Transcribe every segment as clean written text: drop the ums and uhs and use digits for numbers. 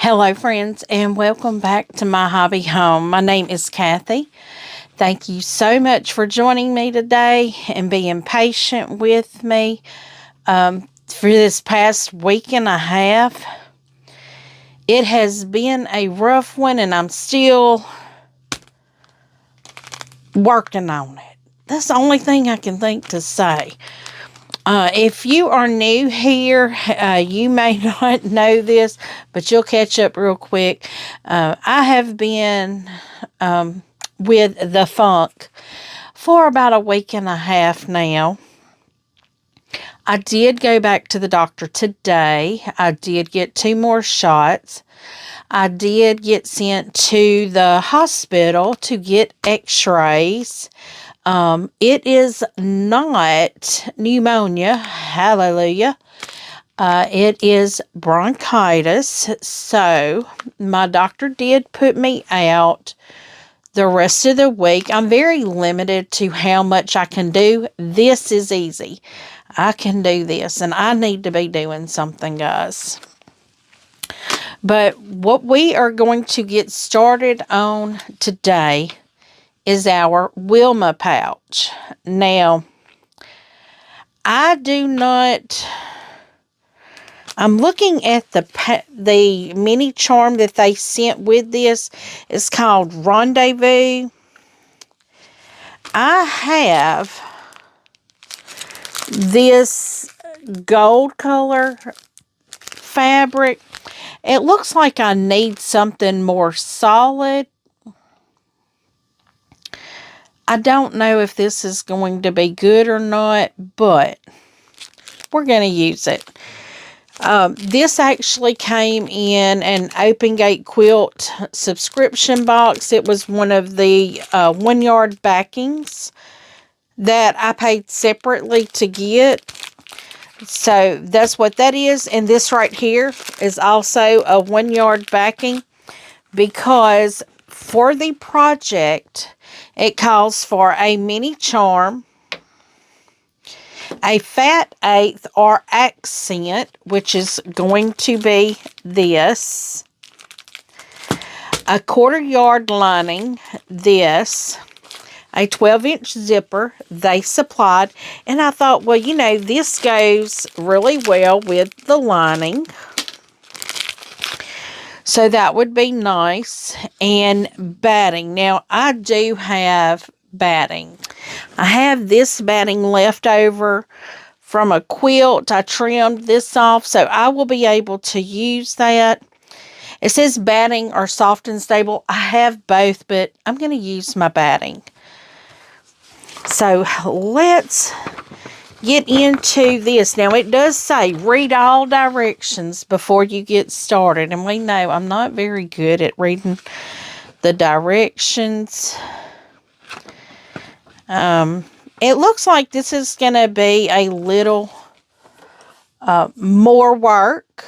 Hello, friends, and welcome back to My Hobby Home. My name is Cathy. Thank you so much for joining me today and being patient with me for this past week and a half. It has been a rough one, and I'm still working on it. That's the only thing I can think to say. If you are new here, you may not know this, but you'll catch up real quick. I have been with the funk for about a week and a half now. I did go back to the doctor today. I did get 2 more shots. I did get sent to the hospital to get x-rays. It is not pneumonia. Hallelujah. It is bronchitis. So my doctor did put me out the rest of the week. I'm very limited to how much I can do. This is easy. I can do this, and I need to be doing something, guys. But what we are going to get started on today is our Wilma Pouch. Now, I'm looking at the mini charm that they sent with this. It's called Rendezvous. I have this gold color fabric. It looks like I need something more solid. I don't know if this is going to be good or not, but we're going to use it. This actually came in an Open Gate Quilt subscription box. It was one of the 1 yard backings that I paid separately to get. So that's what that is. And this right here is also a 1 yard backing, because for the project, it calls for a mini charm, a fat eighth or accent, which is going to be this, a 1/4 yard lining, this, a 12-inch zipper they supplied, and I thought, well, you know, this goes really well with the lining. So that would be nice. And batting. Now, I do have batting. I have this batting left over from a quilt. I trimmed this off, so I will be able to use that. It says batting or soft and stable. I have both, but I'm going to use my batting. So let's get into this. Now, it does say read all directions before you get started. And we know I'm not very good at reading the directions. It looks like this is going to be a little more work.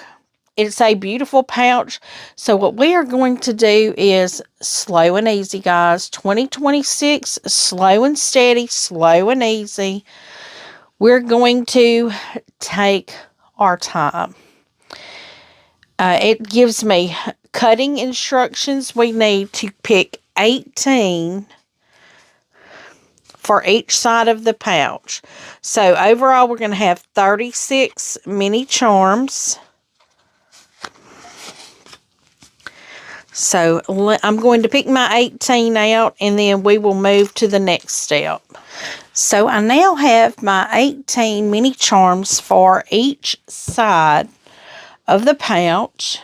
It's a beautiful pouch. So what we are going to do is slow and easy, guys. 2026, slow and steady, slow and easy. We're going to take our time. It gives me cutting instructions. We need to pick 18 for each side of the pouch. So overall, we're going to have 36 mini charms. So I'm going to pick my 18 out, and then we will move to the next step. So I now have my 18 mini charms for each side of the pouch.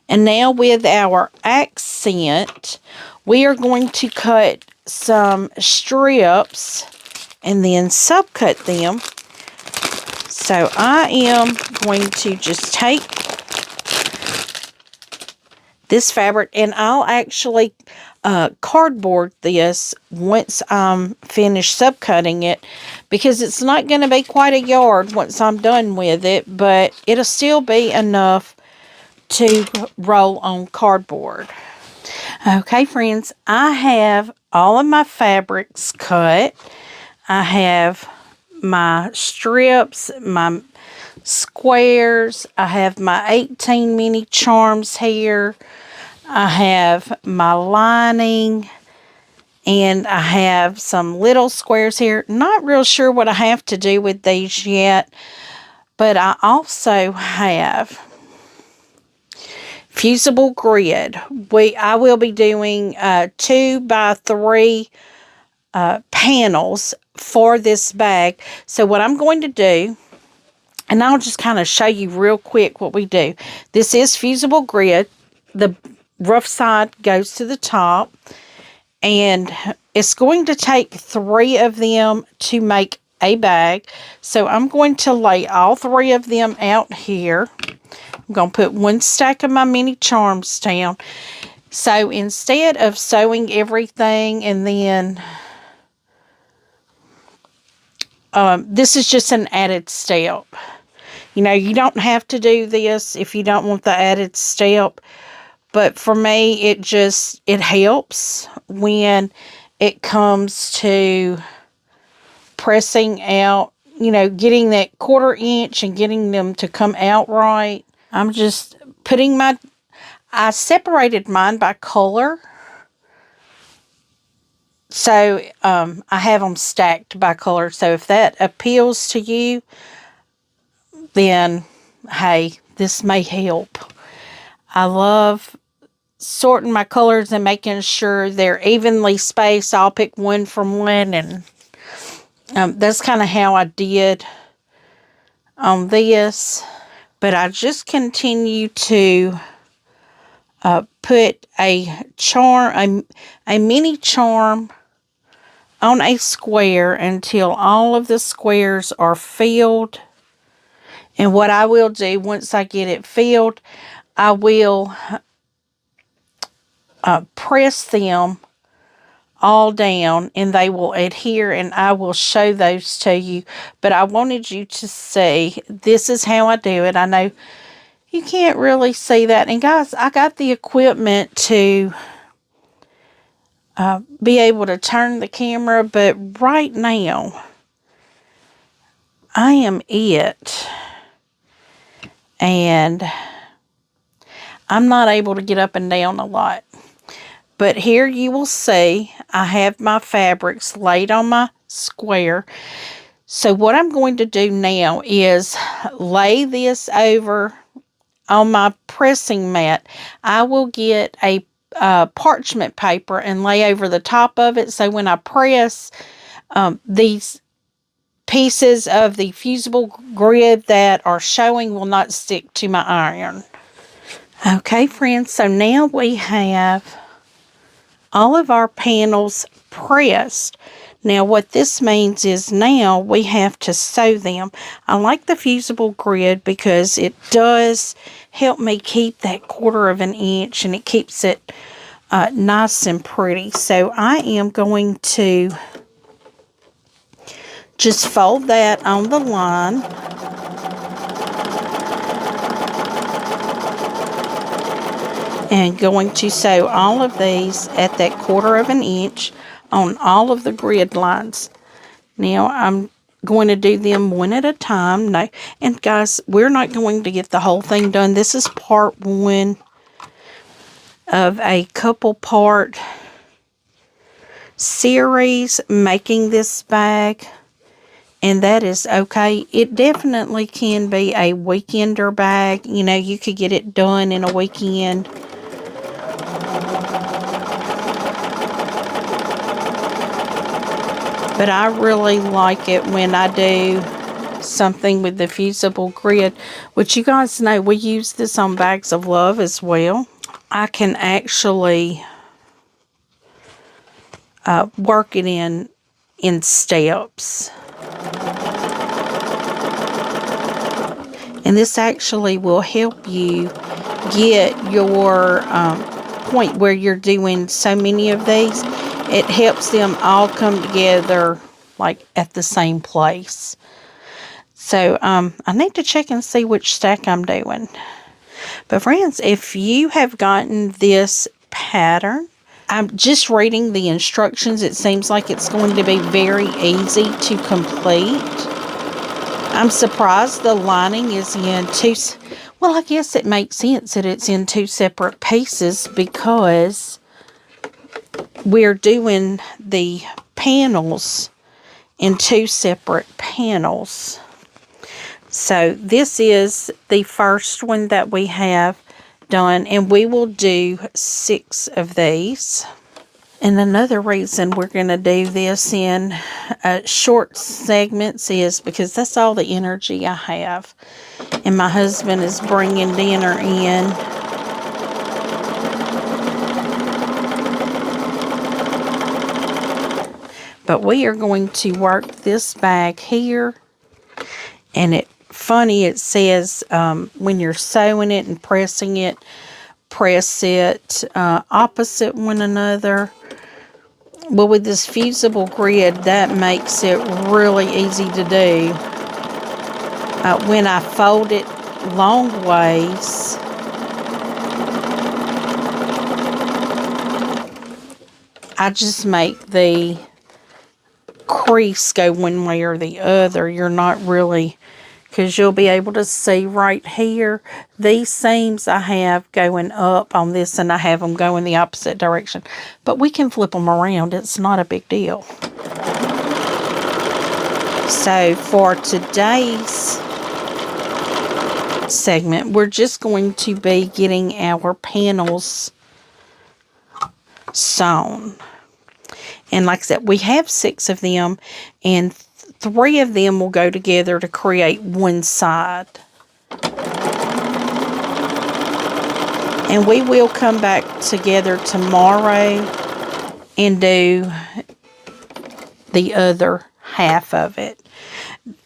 And now with our accent, we are going to cut some strips and then subcut them. So I am going to just take this fabric, and I'll actually cardboard this once I'm finished subcutting it, because it's not going to be quite a yard once I'm done with it, but it'll still be enough to roll on cardboard. Okay, friends, I have all of my fabrics cut. I have my strips, my squares. I have my 18 mini charms here. I have my lining. And I have some little squares here. Not real sure what I have to do with these yet. But I also have Fusible grid. I will be doing 2x3 panels for this bag. So what I'm going to do, and I'll just kind of show you real quick what we do. This is Fusible grid. The rough side goes to the top. And it's going to take 3 of them to make a bag. So I'm going to lay all 3 of them out here. I'm going to put 1 stack of my mini charms down. So instead of sewing everything and then, this is just an added step. You know, you don't have to do this if you don't want the added step. But for me, it helps when it comes to pressing out, you know, getting that 1/4 inch and getting them to come out right. I'm just putting I separated mine by color. So, I have them stacked by color. So, if that appeals to you, then, hey, this may help. I love sorting my colors and making sure they're evenly spaced. I'll pick one from one, and that's kind of how I did on this. But I just continue to put a mini charm on a square until all of the squares are filled. And what I will do once I get it filled, I will press them all down and they will adhere, and I will show those to you. But I wanted you to see this is how I do it. I know you can't really see that. And guys, I got the equipment to be able to turn the camera, but right now I am it. And I'm not able to get up and down a lot. But here you will see I have my fabrics laid on my square. So what I'm going to do now is lay this over on my pressing mat. I will get a parchment paper and lay over the top of it. So when I press, these pieces of the Fusible grid that are showing will not stick to my iron. Okay, friends, so now we have all of our panels pressed. Now what this means is now we have to sew them. I like the Fusible grid because it does help me keep that 1/4 inch, and it keeps it nice and pretty. So I am going to just fold that on the line. And going to sew all of these at that 1/4 inch on all of the grid lines. Now I'm going to do them one at a time. No, and guys, we're not going to get the whole thing done. This is part 1 of a couple part series making this bag. And that is okay. It definitely can be a weekender bag. You know, you could get it done in a weekend. But I really like it when I do something with the Fusible grid, which you guys know we use this on Bags of Love as well. I can actually work it in steps. And this actually will help you get your point where you're doing so many of these. It helps them all come together like at the same place. So I need to check and see which stack I'm doing. But friends, if you have gotten this pattern, I'm just reading the instructions. It seems like it's going to be very easy to complete. I'm surprised the lining is in well, I guess it makes sense that it's in 2 separate pieces because we're doing the panels in 2 separate panels. So this is the first one that we have done, and we will do 6 of these. And another reason we're going to do this in short segments is because that's all the energy I have. And my husband is bringing dinner in. But we are going to work this bag here. And funny, it says when you're sewing it and pressing it, press it opposite one another. Well, with this fusible grid, that makes it really easy to do. When I fold it long ways, I just make the crease go one way or the other. You're not really, because you'll be able to see right here, these seams I have going up on this, and I have them going the opposite direction. But we can flip them around. It's not a big deal. So for today's segment, we're just going to be getting our panels sewn. And like I said, we have 6 of them, and 3 of them will go together to create one side. And we will come back together tomorrow and do the other half of it.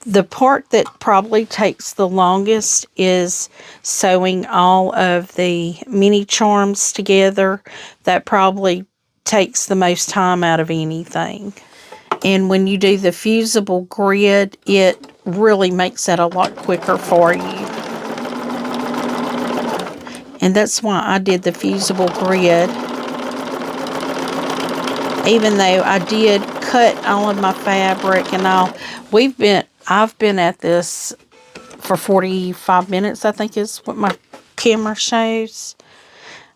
The part that probably takes the longest is sewing all of the mini charms together. That probably takes the most time out of anything. And when you do the fusible grid, it really makes that a lot quicker for you. And that's why I did the fusible grid. Even though I did cut all of my fabric and all, I've been at this for 45 minutes, I think is what my camera shows.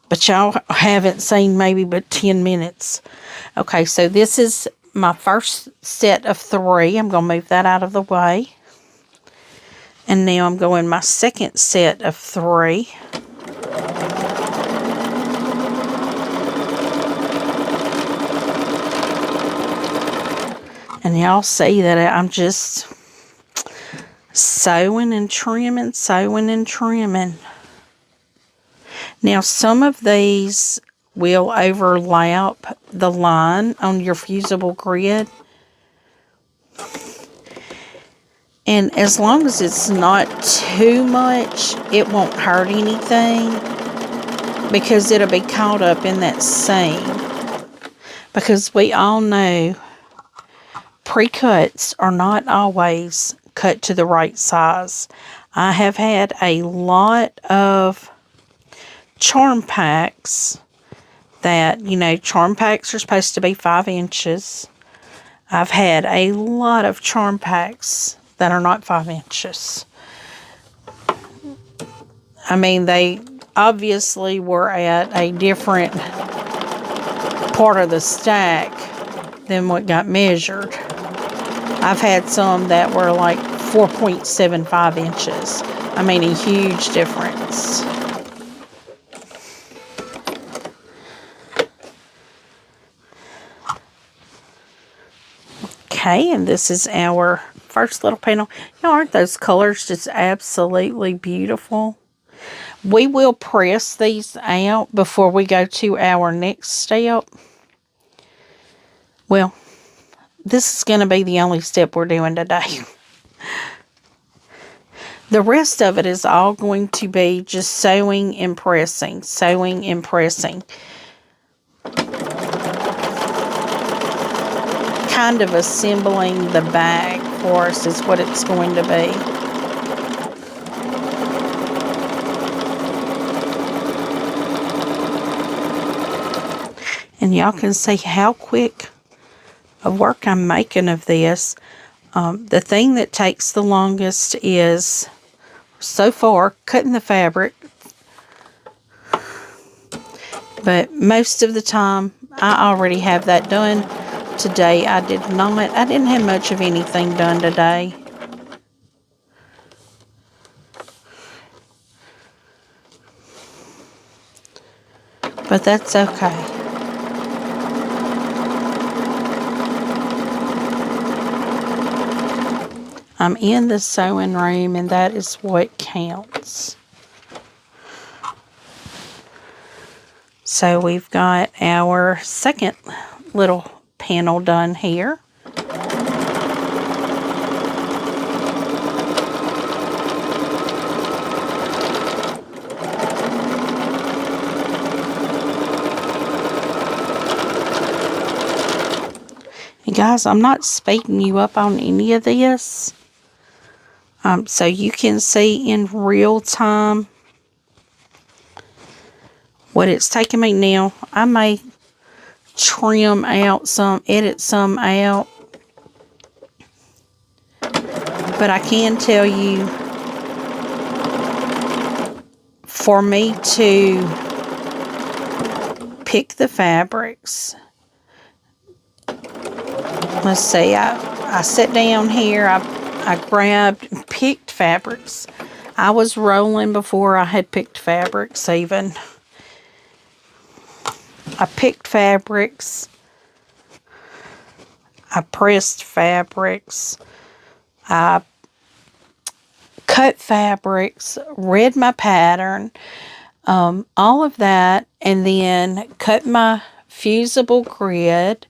But y'all haven't seen maybe but 10 minutes. Okay, so this is my first set of 3. I'm going to move that out of the way. And now I'm going my second set of 3. And y'all see that I'm just sewing and trimming, sewing and trimming. Now, some of these will overlap the line on your fusible grid. And as long as it's not too much, it won't hurt anything, because it'll be caught up in that seam. Because we all know pre-cuts are not always cut to the right size. I have had a lot of charm packs that, charm packs are supposed to be 5 inches. I've had a lot of charm packs that are not 5 inches. I mean, they obviously were at a different part of the stack than what got measured. I've had some that were like 4.75 inches. I mean, a huge difference. Okay, and this is our first little panel. Aren't those colors just absolutely beautiful? We will press these out before we go to our next step. Well, this is going to be the only step we're doing today. The rest of it is all going to be just sewing and pressing, sewing and pressing. Kind of assembling the bag for us is what it's going to be. And y'all can see how quick of work I'm making of this. The thing that takes the longest is, so far, cutting the fabric. But most of the time, I already have that done. Today, I did not. I didn't have much of anything done today. But that's okay. I'm in the sewing room, and that is what counts. So we've got our second little panel done here. And guys, I'm not speeding you up on any of this. So you can see in real time what it's taking me now. I may trim out some, edit some out. But I can tell you, for me to pick the fabrics, let's see, I sat down here, I grabbed and picked fabrics. I was rolling before I had picked fabrics even. I picked fabrics. I pressed fabrics. I cut fabrics, read my pattern, all of that, and then cut my fusible grid.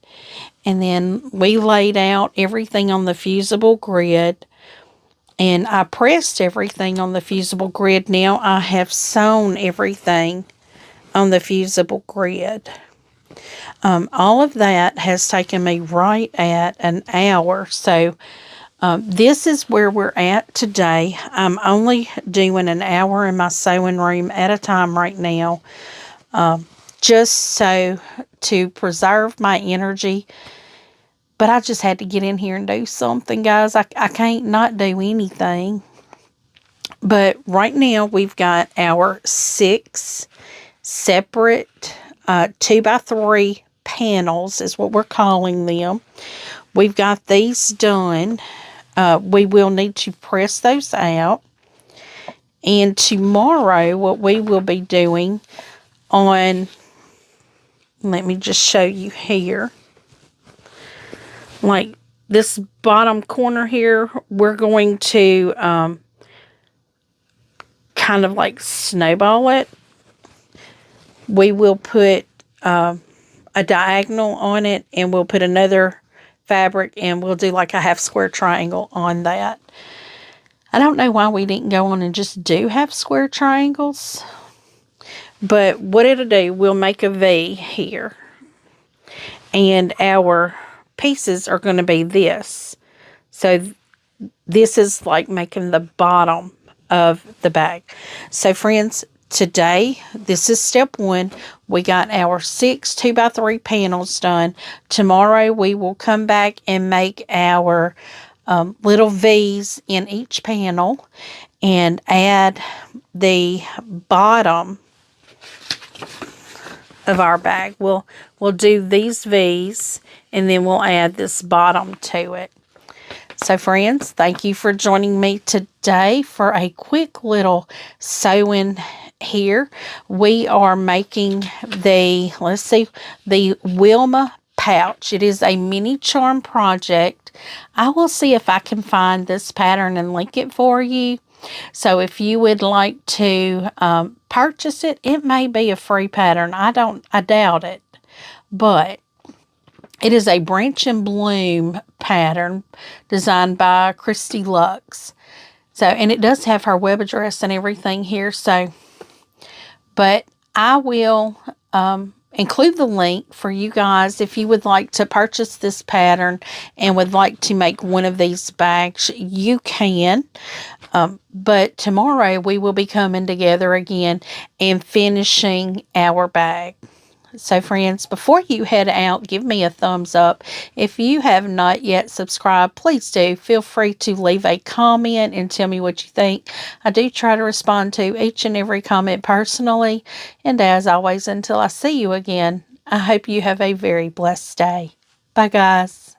And then we laid out everything on the fusible grid. And I pressed everything on the fusible grid. Now I have sewn everything on the fusible grid. All of that has taken me right at an hour. So this is where we're at today. I'm only doing an hour in my sewing room at a time right now. Just so to preserve my energy. But I just had to get in here and do something, guys. I can't not do anything. But right now, we've got our 6 separate 2x3 panels, is what we're calling them. We've got these done. We will need to press those out. And tomorrow, what we will be doing on, let me just show you here. Like this bottom corner here, we're going to kind of like snowball it. We will put a diagonal on it, and we'll put another fabric, and we'll do like a half square triangle on that. I don't know why we didn't go on and just do half square triangles. But what it'll do, we'll make a V here. And our pieces are going to be this. So this is like making the bottom of the bag. So friends, today, this is step 1. We got our 6 2x3 panels done. Tomorrow we will come back and make our little V's in each panel and add the bottom of our bag. We'll do these V's, and then we'll add this bottom to it. So friends, thank you for joining me today for a quick little sewing here. We are making the, let's see, the Wilma Pouch. It is a mini charm project. I will see if I can find this pattern and link it for you. So if you would like to purchase it, it may be a free pattern. I doubt it. But it is a branch and bloom pattern designed by Christy Lux. So, and it does have her web address and everything here. So, but I will include the link for you guys if you would like to purchase this pattern and would like to make one of these bags. You can. But tomorrow we will be coming together again and finishing our bag. So friends, before you head out, give me a thumbs up. If you have not yet subscribed, please do. Feel free to leave a comment and tell me what you think. I do try to respond to each and every comment personally. And as always, until I see you again, I hope you have a very blessed day. Bye guys.